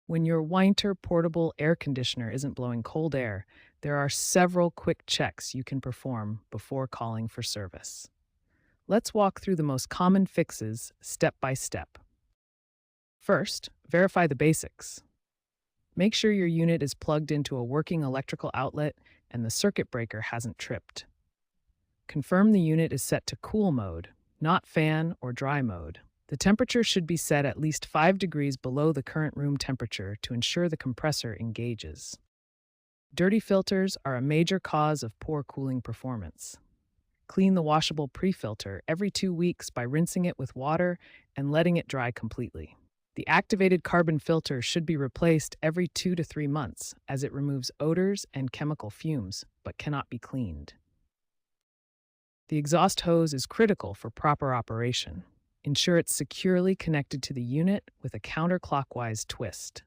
When your Whynter Portable Air Conditioner isn't blowing cold air, there are several quick checks you can perform before calling for service. Let's walk through the most common fixes step by step. First, verify the basics. Make sure your unit is plugged into a working electrical outlet and the circuit breaker hasn't tripped. Confirm the unit is set to cool mode, not fan or dry mode. The temperature should be set at least 5 degrees below the current room temperature to ensure the compressor engages. Dirty filters are a major cause of poor cooling performance. Clean the washable pre-filter every 2 weeks by rinsing it with water and letting it dry completely. The activated carbon filter should be replaced every 2 to 3 months as it removes odors and chemical fumes, but cannot be cleaned. The exhaust hose is critical for proper operation. Ensure it's securely connected to the unit with a counterclockwise twist.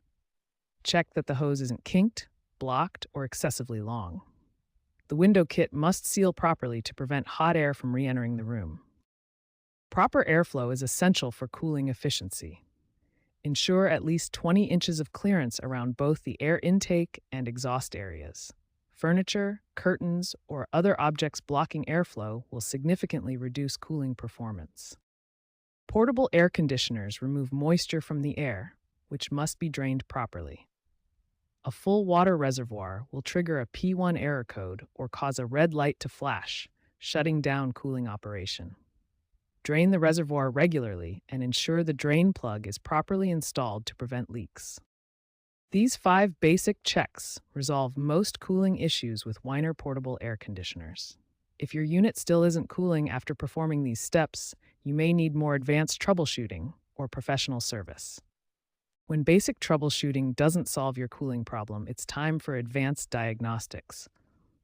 Check that the hose isn't kinked, blocked, or excessively long. The window kit must seal properly to prevent hot air from re-entering the room. Proper airflow is essential for cooling efficiency. Ensure at least 20 inches of clearance around both the air intake and exhaust areas. Furniture, curtains, or other objects blocking airflow will significantly reduce cooling performance. Portable air conditioners remove moisture from the air, which must be drained properly. A full water reservoir will trigger a P1 error code or cause a red light to flash, shutting down cooling operation. Drain the reservoir regularly and ensure the drain plug is properly installed to prevent leaks. These 5 basic checks resolve most cooling issues with Whynter Portable Air Conditioners. If your unit still isn't cooling after performing these steps, you may need more advanced troubleshooting or professional service. When basic troubleshooting doesn't solve your cooling problem, it's time for advanced diagnostics.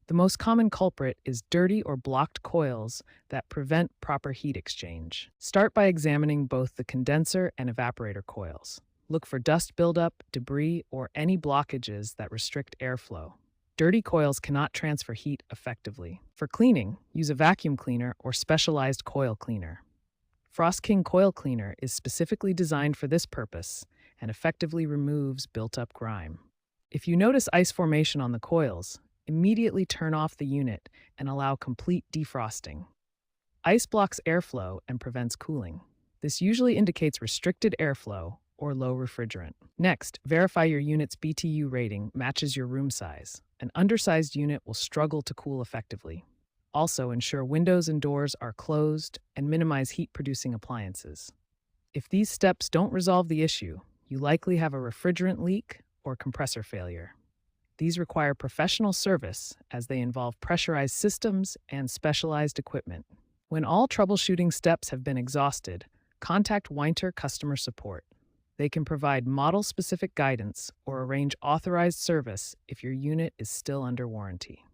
The most common culprit is dirty or blocked coils that prevent proper heat exchange. Start by examining both the condenser and evaporator coils. Look for dust buildup, debris, or any blockages that restrict airflow. Dirty coils cannot transfer heat effectively. For cleaning, use a vacuum cleaner or specialized coil cleaner. Frost King Coil Cleaner is specifically designed for this purpose and effectively removes built-up grime. If you notice ice formation on the coils, immediately turn off the unit and allow complete defrosting. Ice blocks airflow and prevents cooling. This usually indicates restricted airflow or low refrigerant. Next, verify your unit's BTU rating matches your room size. An undersized unit will struggle to cool effectively. Also, ensure windows and doors are closed and minimize heat-producing appliances. If these steps don't resolve the issue, you likely have a refrigerant leak or compressor failure. These require professional service as they involve pressurized systems and specialized equipment. When all troubleshooting steps have been exhausted, contact Whynter Customer Support. They can provide model-specific guidance or arrange authorized service if your unit is still under warranty.